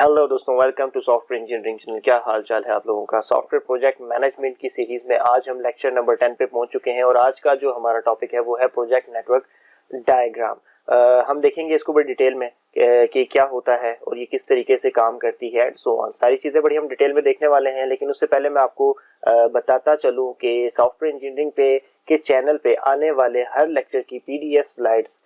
Hello दोस्तों, welcome to software engineering channel. क्या हाल चाल है आप लोगों का। सॉफ्टवेयर प्रोजेक्ट मैनेजमेंट की सीरीज में आज हम लेक्चर नंबर 10 पे पहुंच चुके हैं और आज का जो हमारा टॉपिक है वो है प्रोजेक्ट नेटवर्क डायग्राम। हम देखेंगे इसको बड़ी डिटेल में कि क्या होता है और ये किस तरीके से काम करती है एंड सो ऑन। सारी चीज़ें बड़ी हम डिटेल में देखने वाले हैं, लेकिन उससे पहले मैं आपको बताता चलूँ कि सॉफ्टवेयर इंजीनियरिंग पे के चैनल पे आने वाले हर लेक्चर की PDF स्लाइड्स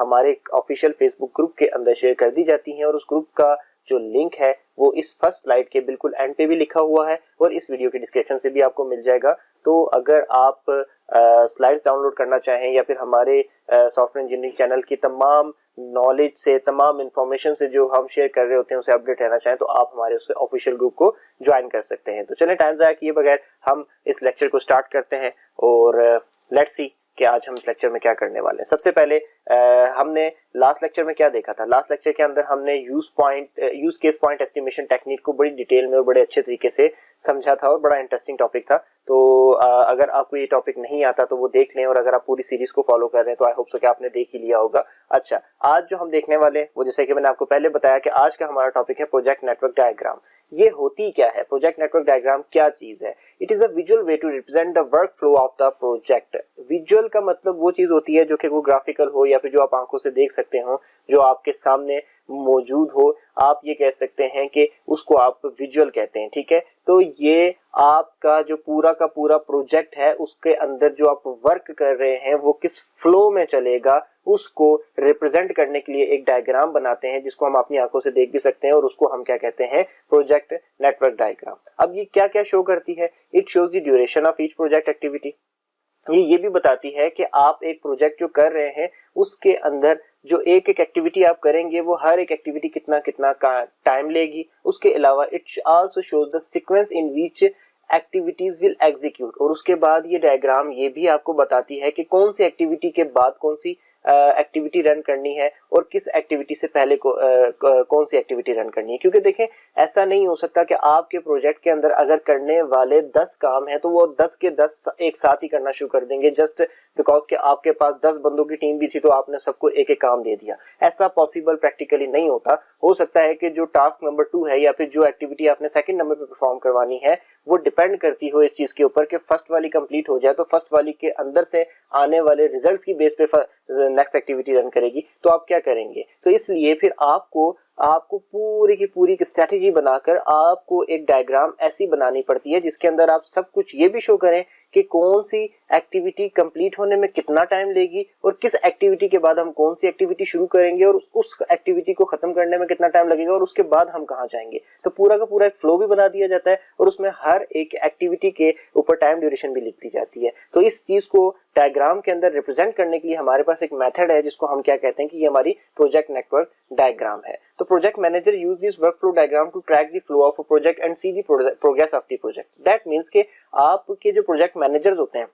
हमारे ऑफिशियल फेसबुक ग्रुप के अंदर शेयर कर दी जाती हैं और उस ग्रुप का जो लिंक है वो इस फर्स्ट स्लाइड के बिल्कुल एंड पे भी लिखा हुआ है और इस वीडियो के डिस्क्रिप्शन से भी आपको मिल जाएगा। तो अगर आप स्लाइड्स डाउनलोड करना चाहें या फिर हमारे सॉफ्टवेयर इंजीनियरिंग चैनल की तमाम नॉलेज से, तमाम इंफॉर्मेशन से जो हम शेयर कर रहे होते हैं उसे अपडेट रहना चाहें तो आप हमारे उस ऑफिशियल ग्रुप को ज्वाइन कर सकते हैं। तो चलिए टाइम ज़ाया किए बगैर हम इस लेक्चर को स्टार्ट करते हैं और लेट्स सी कि आज हम इस लेक्चर में क्या करने वाले हैं। सबसे पहले हमने लास्ट लेक्चर में क्या देखा था। लास्ट लेक्चर के अंदर हमने use case point estimation technique को बड़ी डिटेल में और बड़े अच्छे तरीके से समझा था और बड़ा इंटरेस्टिंग टॉपिक था। तो अगर आपको ये टॉपिक नहीं आता तो वो देख लें, और अगर आप पूरी सीरीज को फॉलो कर रहे हैं तो आई होप सो कि आपने देख ही लिया होगा। अच्छा, आज जो हम देखने वाले हैं वो, जैसे कि मैंने आपको पहले बताया कि आज का हमारा टॉपिक है प्रोजेक्ट नेटवर्क डायग्राम। ये होती क्या है, प्रोजेक्ट नेटवर्क डायग्राम क्या चीज है। It is a visual way to represent the work flow of the project. Visual का मतलब वो चीज होती है जो कि वो ग्राफिकल हो या फिर जो आप आंखों से देख सकते हो, जो आपके सामने मौजूद हो। आप ये कह सकते हैं कि उसको आप विजुअल कहते हैं, ठीक है। तो ये आपका जो पूरा का पूरा प्रोजेक्ट है उसके अंदर जो आप वर्क कर रहे हैं वो किस फ्लो में चलेगा उसको रिप्रेजेंट करने के लिए एक डायग्राम बनाते हैं, जिसको हम अपनी आंखों से देख भी सकते हैं, और उसको हम क्या कहते हैं, प्रोजेक्ट नेटवर्क डायग्राम। अब ये क्या क्या शो करती है। It shows the duration of each project activity. ये भी बताती है कि आप एक प्रोजेक्ट जो कर रहे हैं उसके अंदर जो एक एक एक्टिविटी आप करेंगे वो हर एक एक्टिविटी कितना कितना का टाइम लेगी। उसके अलावा it also shows the sequence in which activities will execute. और उसके बाद ये डायग्राम ये भी आपको बताती है कि कौन सी एक्टिविटी के बाद कौन सी एक्टिविटी रन करनी है और किस एक्टिविटी से पहले कौन सी एक्टिविटी रन करनी है। क्योंकि देखें, ऐसा नहीं हो सकता कि आपके प्रोजेक्ट के अंदर अगर करने वाले 10 काम हैं तो वो 10 के 10 एक साथ ही करना शुरू कर देंगे जस्ट बिकॉज कि आपके पास 10 बंदों की टीम भी थी तो आपने सबको एक एक काम दे दिया। ऐसा पॉसिबल प्रैक्टिकली नहीं होता। हो सकता है कि जो टास्क नंबर 2 है या फिर जो एक्टिविटी आपने सेकंड नंबर पे परफॉर्म करवानी है वो डिपेंड करती हो इस चीज के ऊपर कि फर्स्ट वाली कंप्लीट हो जाए तो फर्स्ट वाली के अंदर से आने वाले रिजल्ट्स की बेस पे नेक्स्ट एक्टिविटी रन करेगी। तो आप क्या करेंगे, तो इसलिए फिर आपको पूरी की पूरी एक स्ट्रेटेजी बनाकर आपको एक डायग्राम ऐसी बनानी पड़ती है जिसके अंदर आप सब कुछ ये भी शो करें कि कौन सी एक्टिविटी कंप्लीट होने में कितना टाइम लेगी और किस एक्टिविटी के बाद हम कौन सी एक्टिविटी शुरू करेंगे और उस एक्टिविटी को खत्म करने में कितना टाइम लगेगा और उसके बाद हम कहाँ जाएंगे। तो पूरा का पूरा एक फ्लो भी बना दिया जाता है और उसमें हर एक एक्टिविटी के ऊपर टाइम ड्यूरेशन भी लिख दी जाती है। तो इस चीज को डायग्राम के अंदर रिप्रेजेंट करने के लिए हमारे पास एक मेथड है जिसको हम क्या कहते हैं कि ये हमारी प्रोजेक्ट नेटवर्क डायग्राम है। तो project manager use this work flow diagram to track the flow of a project and see the progress of the project. That means के आपके जो प्रोजेक्ट मैनेजर्स होते हैं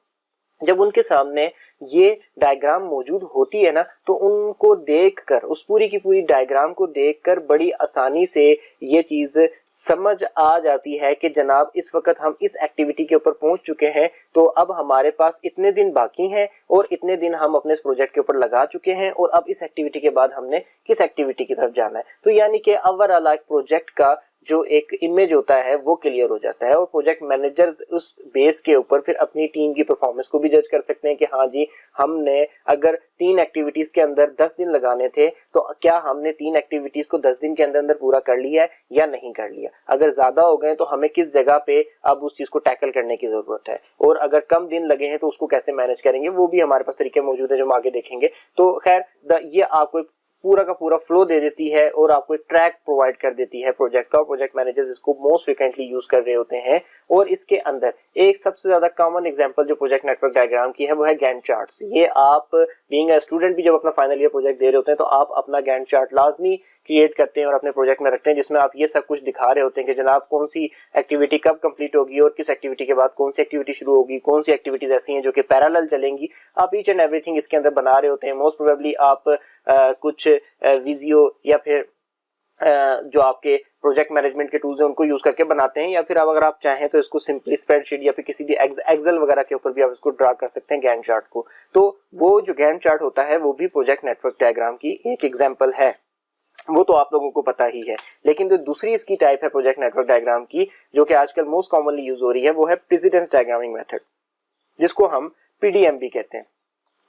जब उनके सामने ये डायग्राम मौजूद होती है ना तो उनको देखकर, उस पूरी की पूरी डायग्राम को देखकर बड़ी आसानी से ये चीज समझ आ जाती है कि जनाब इस वक्त हम इस एक्टिविटी के ऊपर पहुंच चुके हैं, तो अब हमारे पास इतने दिन बाकी हैं और इतने दिन हम अपने इस प्रोजेक्ट के ऊपर लगा चुके हैं और अब इस एक्टिविटी के बाद हमने किस एक्टिविटी की तरफ जाना है। तो यानी कि ओवरऑल एक प्रोजेक्ट का जो एक इमेज होता है वो क्लियर हो जाता है और प्रोजेक्ट मैनेजर्स उस बेस के ऊपर फिर अपनी टीम की परफॉर्मेंस को भी जज कर सकते हैं कि हाँ जी, हमने अगर 3 एक्टिविटीज के अंदर 10 दिन लगाने थे तो क्या हमने 3 एक्टिविटीज को 10 दिन के अंदर अंदर पूरा कर लिया है या नहीं कर लिया। अगर ज्यादा हो गए तो हमें किस जगह पे अब उस चीज को टैकल करने की जरूरत है, और अगर कम दिन लगे हैं तो उसको कैसे मैनेज करेंगे, वो भी हमारे पास तरीके मौजूद है जो हम आगे देखेंगे। तो खैर ये आपको पूरा का पूरा फ्लो दे देती है और आपको एक ट्रैक प्रोवाइड कर देती है प्रोजेक्ट का। प्रोजेक्ट मैनेजर्स इसको मोस्ट फ्रिक्वेंटली यूज कर रहे होते हैं। और इसके अंदर एक सबसे ज्यादा कॉमन एग्जांपल जो प्रोजेक्ट नेटवर्क डायग्राम की है वो है गैंट चार्ट्स। ये आप बीइंग अ स्टूडेंट भी जब अपना फाइनल ईयर प्रोजेक्ट दे रहे होते हैं तो आप अपना गैंट चार्ट लाजमी क्रिएट करते हैं और अपने प्रोजेक्ट में रखते हैं, जिसमें आप ये सब कुछ दिखा रहे होते हैं कि जनाब कौन सी एक्टिविटी कब कंप्लीट होगी और किस एक्टिविटी के बाद कौन सी एक्टिविटी शुरू होगी, कौन सी एक्टिविटीज ऐसी हैं जो कि पैरेलल चलेंगी। आप ईच एंड एवरीथिंग इसके अंदर बना रहे होते हैं। मोस्ट प्रोबेबली आप कुछ विजियो या फिर जो आपके प्रोजेक्ट मैनेजमेंट के टूल्स हैं उनको यूज करके बनाते हैं, या फिर अब अगर आप चाहें तो इसको सिंपली स्प्रेडशीट या फिर किसी भी एक्सेल वगैरह के ऊपर भी आप इसको ड्रा कर सकते हैं गैंट चार्ट को। तो वो जो गैंट चार्ट होता है वो भी प्रोजेक्ट नेटवर्क डायग्राम की एक एग्जांपल है। वो तो आप लोगों को पता ही है। लेकिन जो दूसरी इसकी टाइप है प्रोजेक्ट नेटवर्क डायग्राम की, जो कि आजकल मोस्ट कॉमनली यूज हो रही है, वो है प्रेसिडेंस डायग्रामिंग मेथड, जिसको हम पीडीएम भी कहते हैं।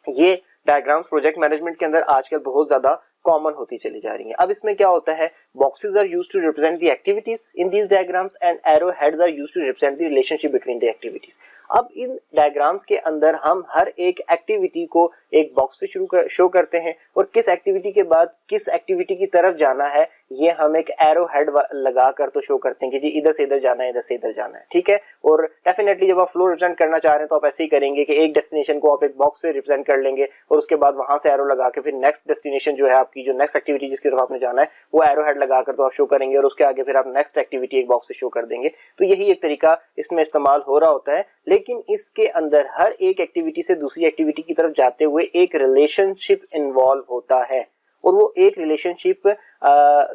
ये डायग्राम्स प्रोजेक्ट मैनेजमेंट के अंदर आजकल बहुत ज्यादा कॉमन होती चली जा रही हैं। अब इसमें क्या होता है, boxes are used to represent the activities in these diagrams and arrow heads are used to represent the relationship between the activities. अब इन डायग्राम्स के अंदर हम हर एक एक्टिविटी को एक बॉक्स से शो करते हैं, और किस एक्टिविटी के बाद किस एक्टिविटी की तरफ जाना है ये हम एक एरो हेड लगा कर तो शो करते हैं कि जी इधर से इधर जाना है, इधर से इधर जाना है, ठीक है। और डेफिनेटली जब आप फ्लो रिप्रेजेंट करना चाह रहे हैं तो आप ऐसे ही करेंगे कि एक डेस्टिनेशन को आप एक बॉक्स से रिप्रेजेंट कर लेंगे, और उसके बाद वहां से एरो लगा के फिर नेक्स्ट डेस्टिनेशन जो है आपकी, जो नेक्स्ट एक्टिविटी जिसकी तरफ आपने जाना है, वो एरो हेड लगा कर तो आप शो करेंगे, और उसके आगे फिर आप नेक्स्ट एक्टिविटी एक बॉक्स से शो कर देंगे। तो यही एक तरीका इसमें इस्तेमाल हो रहा होता है। लेकिन इसके अंदर हर एक एक्टिविटी से दूसरी एक्टिविटी की तरफ जाते हुए एक रिलेशनशिप इन्वॉल्व होता है, और वो एक रिलेशनशिप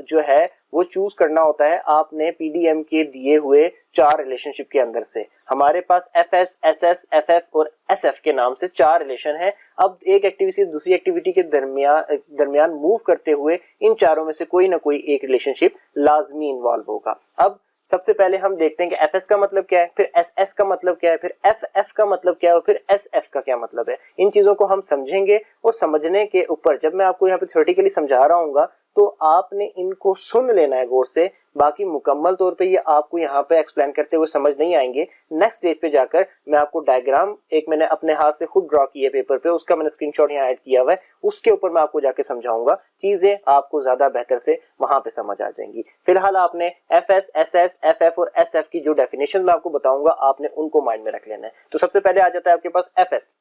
जो है वो चूज करना होता है आपने पीडीएम के दिए हुए 4 रिलेशनशिप के अंदर से। हमारे पास एफएस, एसएस, एफएफ और एसएफ के नाम से 4 रिलेशन है। अब एक एक्टिविटी से दूसरी एक्टिविटी के दरमियान मूव करते हुए इन चारों में से कोई ना कोई एक रिलेशनशिप लाजमी इन्वॉल्व होगा। अब सबसे पहले हम देखते हैं कि एफएस का मतलब क्या है, फिर एसएस का मतलब क्या है, फिर एफएफ का मतलब क्या है, और फिर एसएफ का क्या मतलब है। इन चीजों को हम समझेंगे, और समझने के ऊपर जब मैं आपको यहाँ पे थ्योरेटिकली समझा रहा हूँ तो आपने इनको सुन लेना है गौर से। बाकी मुकम्मल तौर पे ये आपको यहाँ पे एक्सप्लेन करते हुए समझ नहीं आएंगे। नेक्स्ट स्टेज पे जाकर मैं आपको डायग्राम एक मैंने अपने हाथ से खुद ड्रॉ किया पेपर पे, उसका मैंने स्क्रीनशॉट यहाँ ऐड किया हुआ है, उसके ऊपर मैं आपको जाके समझाऊंगा, चीजें आपको ज्यादा बेहतर से वहां पे समझ आ जाएंगी। फिलहाल आपने एफएस, एसएस, एफएफ और एसएफ की जो डेफिनेशन मैं आपको बताऊंगा आपने उनको माइंड में रख लेना है। तो सबसे पहले आ जाता है आपके पास FS.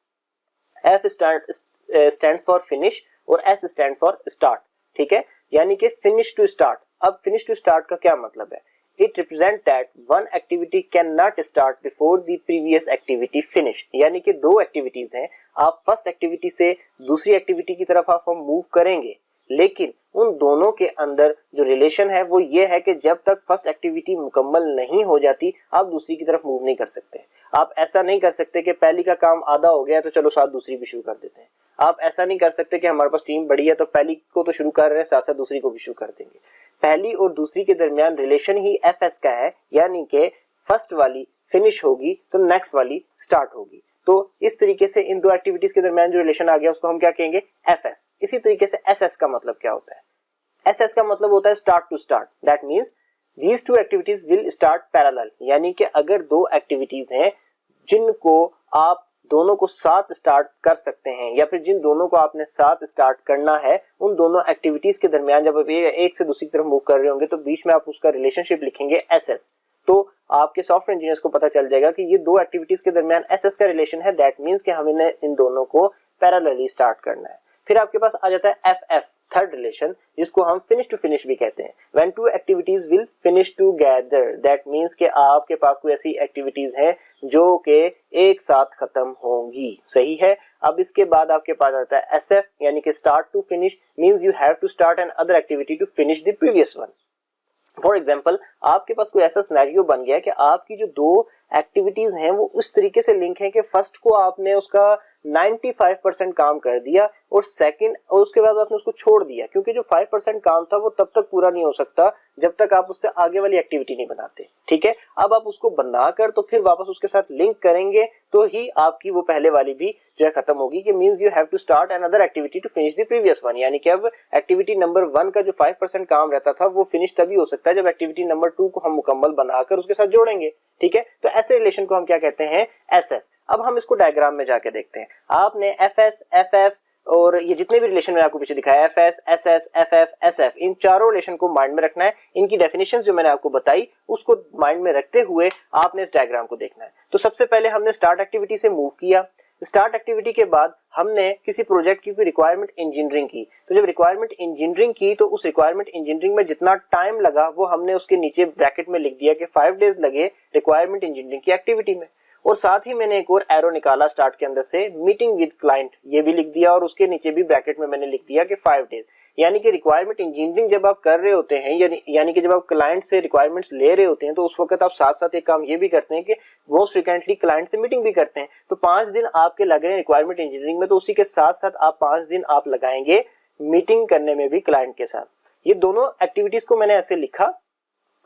F stands for finish और एस स्टैंड फॉर स्टार्ट, ठीक है, यानी कि फिनिश टू स्टार्ट। अब फिनिश टू स्टार्ट का क्या मतलब है, it represent that one activity can not start before the previous activity finish. यानी कि 2 एक्टिविटीज हैं, आप फर्स्ट एक्टिविटी से दूसरी एक्टिविटी की तरफ आप मूव करेंगे, लेकिन उन दोनों के अंदर जो रिलेशन है वो ये है कि जब तक फर्स्ट एक्टिविटी मुकम्मल नहीं हो जाती आप दूसरी की तरफ मूव नहीं कर सकते। आप ऐसा नहीं कर सकते कि पहली का काम आधा हो गया तो चलो साथ दूसरी भी शुरू कर देते हैं। आप ऐसा नहीं कर सकते कि हमारे पास टीम बड़ी है तो पहली को तो शुरू कर रहे हैं, साथ साथ दूसरी को भी शुरू कर देंगे। पहली और दूसरी के दरमियान रिलेशन ही एफएस का है, यानी कि फर्स्ट वाली फिनिश होगी तो नेक्स्ट वाली स्टार्ट होगी। तो इस तरीके से इन 2 एक्टिविटीज के दरमियान जो रिलेशन आ गया उसको हम क्या कहेंगे, एफएस। इसी तरीके से एसएस का मतलब क्या होता है, एसएस का मतलब होता है start to start. That means these 2 activities will start parallel, यानी कि अगर 2 एक्टिविटीज हैं जिनको आप दोनों को साथ स्टार्ट कर सकते हैं, या फिर जिन दोनों को आपने साथ स्टार्ट करना है, उन दोनों एक्टिविटीज के दरमियान जब आप एक से दूसरी तरफ मूव कर रहे होंगे तो बीच में आप उसका रिलेशनशिप लिखेंगे एसएस। तो आपके सॉफ्टवेयर इंजीनियर्स को पता चल जाएगा कि ये 2 एक्टिविटीज के दरमियान एसएस का रिलेशन है। दैट मींस कि हमें इन दोनों को पैरेलली स्टार्ट करना है। फिर आपके पास आ जाता है एफएफ, थर्ड रिलेशन, जिसको हम फिनिश टू फिनिश भी कहते हैं। When 2 activities will finish together, that means कि आपके पास कोई ऐसी एक्टिविटीज हैं जो कि एक साथ खत्म होंगी, सही है। अब इसके बाद आपके पास आता है एसएफ, यानी कि start to finish, means you have to start an other activity to finish the previous one. For example आपके पास कोई ऐसा सिनेरियो बन गया कि आपकी जो 2 एक्टिविटीज हैं वो उस तरीके से लिंक है कि फर्स्ट को आपने उसका 95% काम कर दिया और सेकंड और उसके बाद आपने उसको छोड़ दिया, क्योंकि जो 5% काम था वो तब तक पूरा नहीं हो सकता जब तक आप उससे आगे वाली एक्टिविटी नहीं बनाते, ठीक है। अब आप उसको बनाकर तो फिर वापस उसके साथ लिंक करेंगे तो ही आपकी वो पहले वाली भी जो है खत्म होगी, कि means you have to start another activity to finish the previous one. यानी कि अब एक्टिविटी नंबर 1 का जो 5% काम रहता था वो फिनिश तभी हो सकता है जब एक्टिविटी नंबर 2 को हम मुकम्मल बनाकर उसके साथ जोड़ेंगे, ठीक है। तो ऐसे रिलेशन को हम क्या कहते हैं, एसएफ। अब हम इसको डायग्राम में जाके देखते हैं। आपने एफएस, एफएफ और ये जितने भी रिलेशन मैंने आपको पीछे दिखाया, एफएस, एसएस, एफएफ, एसएफ, इन चारों रिलेशन को माइंड में रखना है। इनकी डेफिनेशंस जो मैंने आपको बताई उसको माइंड में रखते हुए आपने इस डायग्राम को देखना है। तो सबसे पहले हमने स्टार्ट एक्टिविटी से मूव किया। स्टार्ट एक्टिविटी के बाद हमने किसी प्रोजेक्ट की कोई रिक्वायरमेंट इंजीनियरिंग की। तो जब रिक्वायरमेंट इंजीनियरिंग की तो उस रिक्वायरमेंट इंजीनियरिंग में जितना टाइम लगा वो हमने उसके नीचे ब्रैकेट में लिख दिया कि 5 डेज लगे रिक्वायरमेंट इंजीनियरिंग की एक्टिविटी में। और साथ ही मैंने एक और एरो निकाला स्टार्ट के अंदर से, मीटिंग विद क्लाइंट, ये भी लिख दिया और उसके नीचे भी ब्रैकेट में मैंने लिख दिया कि 5 डेज। यानी कि रिक्वायरमेंट इंजीनियरिंग जब आप कर रहे होते हैं, यानी कि जब आप क्लाइंट से रिक्वायरमेंट्स ले रहे होते हैं तो उस वक्त आप साथ साथ एक काम ये भी करते हैं कि मोस्ट फ्रिक्वेंटली क्लाइंट से मीटिंग भी करते हैं। तो 5 दिन आपके लग रहे हैं रिक्वायरमेंट इंजीनियरिंग में, तो उसी के साथ साथ आप 5 दिन आप लगाएंगे मीटिंग करने में भी क्लाइंट के साथ। ये दोनों एक्टिविटीज को मैंने ऐसे लिखा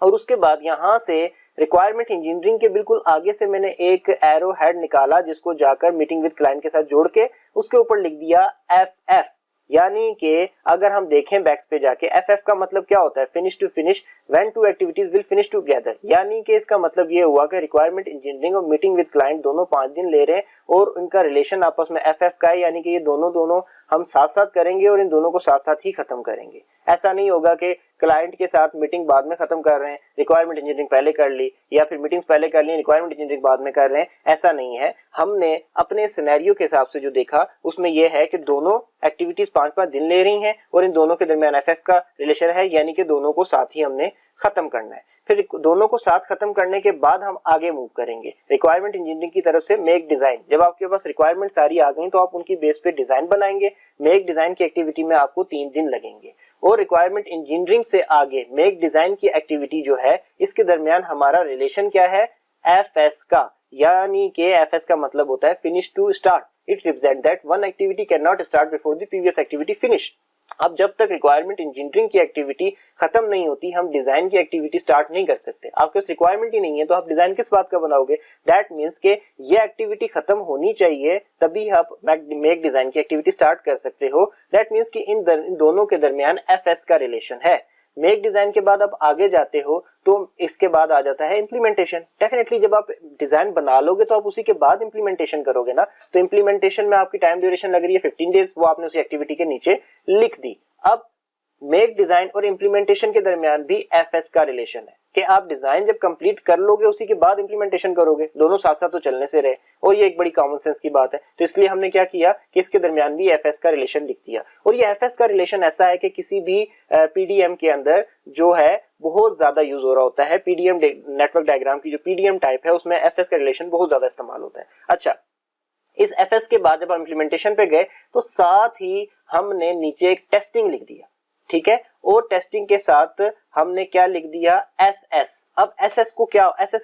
और उसके बाद यहाँ से रिक्वायरमेंट इंजीनियरिंग के बिल्कुल आगे से मैंने एक एरो हेड निकाला जिसको जाकर मीटिंग विद क्लाइंट के साथ जोड़ के उसके ऊपर लिख दिया FF, यानी कि अगर हम देखें बैक्स पे जाके FF का मतलब क्या होता है, finish to finish, when two activities will finish together, यानी कि इसका मतलब ये हुआ कि रिक्वायरमेंट इंजीनियरिंग और मीटिंग विद क्लाइंट दोनों 5 दिन ले रहे हैं और उनका रिलेशन आपस में FF का है, यानी कि ये दोनों हम साथ साथ करेंगे और इन दोनों को साथ साथ ही खत्म करेंगे। ऐसा नहीं होगा कि क्लाइंट के साथ मीटिंग बाद में खत्म कर रहे हैं, रिक्वायरमेंट इंजीनियरिंग पहले कर ली, या फिर मीटिंग्स पहले कर ली, रिक्वायरमेंट इंजीनियरिंग बाद में कर रहे हैं, ऐसा नहीं है। हमने अपने सिनेरियो के हिसाब से जो देखा उसमें यह है कि दोनों एक्टिविटीज 5-5 दिन ले रही हैं और इन दोनों के दरमियान FF का रिलेशन है, यानी कि दोनों को साथ ही हमने खत्म करना है। फिर दोनों को साथ खत्म करने के बाद हम आगे मूव करेंगे रिक्वायरमेंट इंजीनियरिंग की तरफ से मेक डिजाइन। जब आपके पास रिक्वायरमेंट सारी आ गई तो आप उनकी बेस पे डिजाइन बनाएंगे। मेक डिजाइन की एक्टिविटी में आपको 3 दिन लगेंगे और रिक्वायरमेंट इंजीनियरिंग से आगे मेक डिजाइन की एक्टिविटी जो है इसके दरमियान हमारा रिलेशन क्या है, FS का, यानी कि FS का मतलब होता है finish to start. It represent that one activity can not start before the previous activity finish. अब जब तक रिक्वायरमेंट इंजीनियरिंग की एक्टिविटी खत्म नहीं होती हम डिजाइन की एक्टिविटी स्टार्ट नहीं कर सकते। आपके पास रिक्वायरमेंट ही नहीं है तो आप डिजाइन किस बात का बनाओगे। दैट मींस के ये एक्टिविटी खत्म होनी चाहिए तभी आप मेक डिजाइन की एक्टिविटी स्टार्ट कर सकते हो। दैट मींस कि इन दोनों के दरमियान FS का रिलेशन है। मेक डिजाइन के बाद आप आगे जाते हो तो इसके बाद आ जाता है इम्प्लीमेंटेशन। डेफिनेटली जब आप डिजाइन बना लोगे तो आप उसी के बाद इम्प्लीमेंटेशन करोगे ना, तो इम्प्लीमेंटेशन में आपकी टाइम ड्यूरेशन लग रही है 15 डेज, वो आपने उसी एक्टिविटी के नीचे लिख दी। अब मेक डिजाइन और इम्प्लीमेंटेशन के दरमियान भी FS का रिलेशन है कि आप डिजाइन जब कंप्लीट कर लोगे उसी के बाद इम्प्लीमेंटेशन करोगे, दोनों साथ साथ तो चलने से रहे और ये एक बड़ी कॉमन सेंस की बात है। तो इसलिए हमने क्या किया कि इसके दरमियान भी FS का रिलेशन लिख दिया। और ये FS का रिलेशन ऐसा है कि किसी भी PDM के अंदर जो है बहुत ज्यादा यूज हो रहा होता है। PDM नेटवर्क डायग्राम की जो PDM टाइप है उसमें FS का रिलेशन बहुत ज्यादा इस्तेमाल होता है। अच्छा, इस FS के बाद जब हम इम्प्लीमेंटेशन पे गए तो साथ ही हमने नीचे एक टेस्टिंग लिख दिया, ठीक है, और टेस्टिंग के साथ हमने क्या लिख दिया, SS। अब SS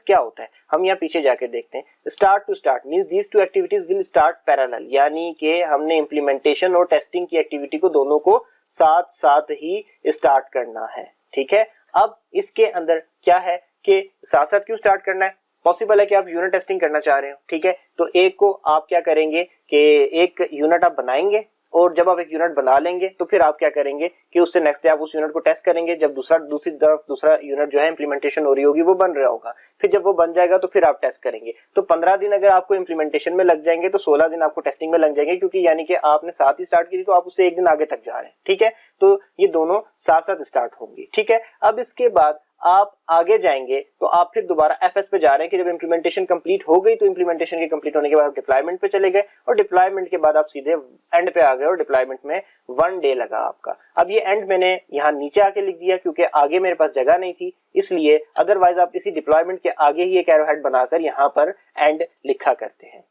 क्या होता है हम यहाँ पीछे जाके देखते हैं। Start to start means these two activities will start parallel, यानी कि हमने इम्प्लीमेंटेशन और टेस्टिंग की एक्टिविटी को दोनों को साथ साथ ही स्टार्ट करना है, ठीक है। अब इसके अंदर क्या है कि साथ साथ क्यों स्टार्ट करना है, पॉसिबल है कि आप यूनिट टेस्टिंग करना चाह रहे हो, ठीक है, तो एक को आप क्या करेंगे कि एक यूनिट आप बनाएंगे और जब आप एक यूनिट बना लेंगे तो फिर आप क्या करेंगे कि उससे नेक्स्ट डे आप उस यूनिट को टेस्ट करेंगे। जब दूसरी तरफ दूसरा यूनिट जो है इंप्लीमेंटेशन हो रही होगी वो बन रहा होगा, फिर जब वो बन जाएगा तो फिर आप टेस्ट करेंगे। तो 15 दिन अगर आपको इंप्लीमेंटेशन में लग जाएंगे तो 16 दिन आपको टेस्टिंग में लग जाएंगे, क्योंकि यानी कि आपने साथ ही स्टार्ट की थी तो आप उससे एक दिन आगे तक जा रहे हैं, ठीक है। तो ये दोनों साथ साथ स्टार्ट होंगी, ठीक है। अब इसके बाद आप आगे जाएंगे तो आप फिर दोबारा FS पे जा रहे हैं कि जब इंप्लीमेंटेशन कंप्लीट हो गई तो इंप्लीमेंटेशन के कंप्लीट होने के बाद आप डिप्लॉयमेंट पे चले गए और डिप्लॉयमेंट के बाद आप सीधे एंड पे आ गए और डिप्लॉयमेंट में 1 डे लगा आपका। अब ये एंड मैंने यहाँ नीचे आके लिख दिया क्योंकि आगे मेरे पास जगह नहीं थी, इसलिए अदरवाइज आप इसी डिप्लॉयमेंट के आगे ही एक एरो हेड बनाकर यहाँ पर एंड लिखा करते हैं।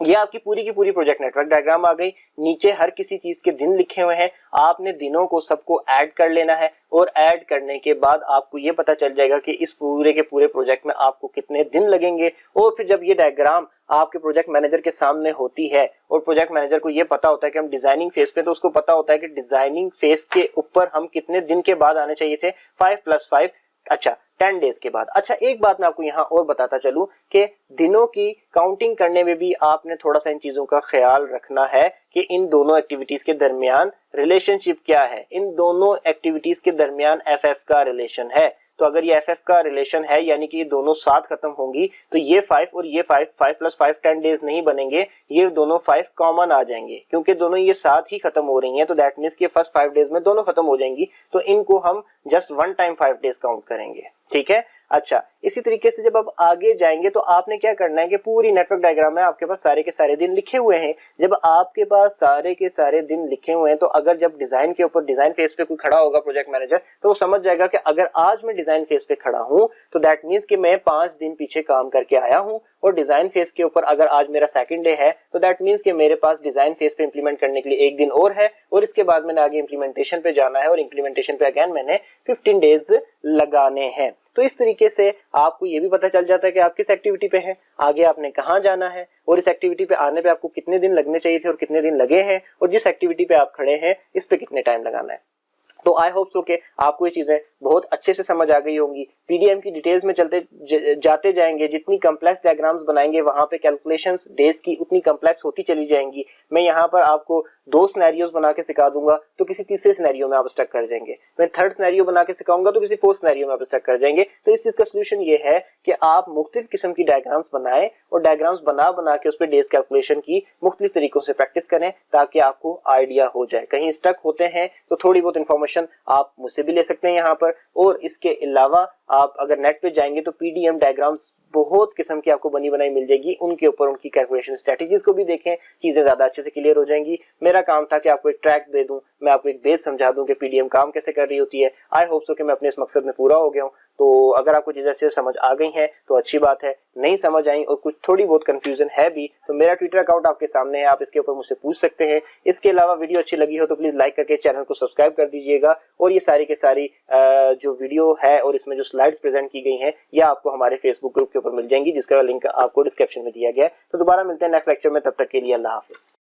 ये आपकी पूरी की पूरी प्रोजेक्ट नेटवर्क डायग्राम आ गई। नीचे हर किसी चीज के दिन लिखे हुए हैं, आपने दिनों को सबको ऐड कर लेना है और ऐड करने के बाद आपको ये पता चल जाएगा कि इस पूरे के पूरे प्रोजेक्ट में आपको कितने दिन लगेंगे। और फिर जब ये डायग्राम आपके प्रोजेक्ट मैनेजर के सामने होती है और प्रोजेक्ट मैनेजर को ये पता होता है कि हम डिजाइनिंग फेज पे, तो उसको पता होता है कि डिजाइनिंग फेज के ऊपर हम कितने दिन के बाद आने चाहिए थे, 5 + 5, अच्छा 10 डेज के बाद। अच्छा, एक बात मैं आपको यहाँ और बताता चलूं कि दिनों की काउंटिंग करने में भी आपने थोड़ा सा इन चीजों का ख्याल रखना है कि इन दोनों एक्टिविटीज के दरमियान रिलेशनशिप क्या है। इन दोनों एक्टिविटीज के दरमियान FF का रिलेशन है, तो अगर ये FF का रिलेशन है यानी कि ये दोनों साथ खत्म होंगी तो ये 5 और ये 5 + 5 10 डेज नहीं बनेंगे, ये दोनों 5 कॉमन आ जाएंगे क्योंकि दोनों ये साथ ही खत्म हो रही हैं। तो दैट मींस कि फर्स्ट 5 डेज में दोनों खत्म हो जाएंगी, तो इनको हम जस्ट 1 टाइम 5 डेज काउंट करेंगे, ठीक है। अच्छा, इसी तरीके से जब आप आगे जाएंगे तो आपने क्या करना है कि पूरी नेटवर्क डायग्राम में आपके पास सारे के सारे दिन लिखे हुए हैं। जब आपके पास सारे के सारे दिन लिखे हुए हैं तो अगर जब डिजाइन के ऊपर डिजाइन फेज पे कोई खड़ा होगा प्रोजेक्ट मैनेजर, तो वो समझ जाएगा कि अगर आज मैं डिजाइन फेज पे खड़ा हूं तो दैट मींस कि मैं 5 दिन पीछे काम करके आया हूं, और डिजाइन फेज के ऊपर अगर आज मेरा सेकंड डे है तो दैट मींस कि मेरे पास डिजाइन फेज पे इंप्लीमेंट करने के लिए 1 दिन और है, और इसके बाद मैंने आगे इंप्लीमेंटेशन पे जाना है और इंप्लीमेंटेशन पे अगेन मैंने 15 डेज लगाने हैं। तो इस तरीके से आपको ये भी पता चल जाता है कि आप किस एक्टिविटी पे हैं, आगे आपने कहाँ जाना है, और इस एक्टिविटी पे आने पे आपको कितने दिन लगने चाहिए थे और कितने दिन लगे हैं, और जिस एक्टिविटी पे आप खड़े हैं इस पे कितने टाइम लगाना है। तो आई होप सो कि आपको ये चीज़ें बहुत अच्छे से समझ आ गई होंगी। पीडीएम की डिटेल्स में चलते जाते जाएंगे, जितनी कम्प्लेक्स डायग्राम्स बनाएंगे वहाँ पे कैलकुलेशंस डेज की उतनी कम्प्लेक्स होती चली जाएंगी। मैं यहाँ पर आपको 2 सिनेरियोज बना के सिखा दूंगा तो किसी तीसरे सिनेरियो में आप स्टक कर जाएंगे, मैं थर्ड सिनेरियो बना के सिखाऊंगा तो किसी फोर्थ सिनेरियो में आप स्टक कर जाएंगे। तो इस चीज़ का सोल्यूशन ये है कि आप मुख्तलिफ किस्म की डायग्राम्स बनाएं और डायग्राम्स बना बना के उस पर डेज कैलकुलेशन की मुख्तलिफ तरीकों से प्रैक्टिस करें ताकि आपको आइडिया हो जाए। कहीं स्टक होते हैं तो थोड़ी बहुत इंफॉर्मेशन आप मुझसे भी ले सकते हैं यहाँ पर, और इसके अलावा आप अगर नेट पे जाएंगे तो पीडीएम डायग्राम्स बहुत किस्म की आपको बनी बनाई मिल जाएगी, उनके ऊपर उनकी कैलकुलेशन स्ट्रेटजीज को भी देखें, चीजें ज्यादा अच्छे से क्लियर हो जाएंगी। मेरा काम था कि आपको एक ट्रैक दे दूं, मैं आपको एक बेस समझा दूं कि पीडीएम काम कैसे कर रही होती है। आई होप सो कि मैं अपने इस मकसद में पूरा हो गया हूं। तो अगर आपको चीजें अच्छे से समझ आ गई हैं तो अच्छी बात है, नहीं समझ आई और कुछ थोड़ी बहुत कंफ्यूजन है भी तो मेरा ट्विटर अकाउंट आपके सामने है, आप इसके ऊपर मुझसे पूछ सकते हैं। इसके अलावा वीडियो अच्छी लगी हो तो प्लीज लाइक करके चैनल को सब्सक्राइब कर दीजिएगा, और ये सारी के सारी जो वीडियो है और इसमें जो स्लाइड्स प्रेजेंट की गई हैं ये आपको हमारे फेसबुक ग्रुप के ऊपर मिल जाएंगी, जिसका लिंक आपको डिस्क्रिप्शन में दिया गया है। तो दोबारा मिलते हैं नेक्स्ट लेक्चर में, तब तक के लिए अल्लाह हाफिज।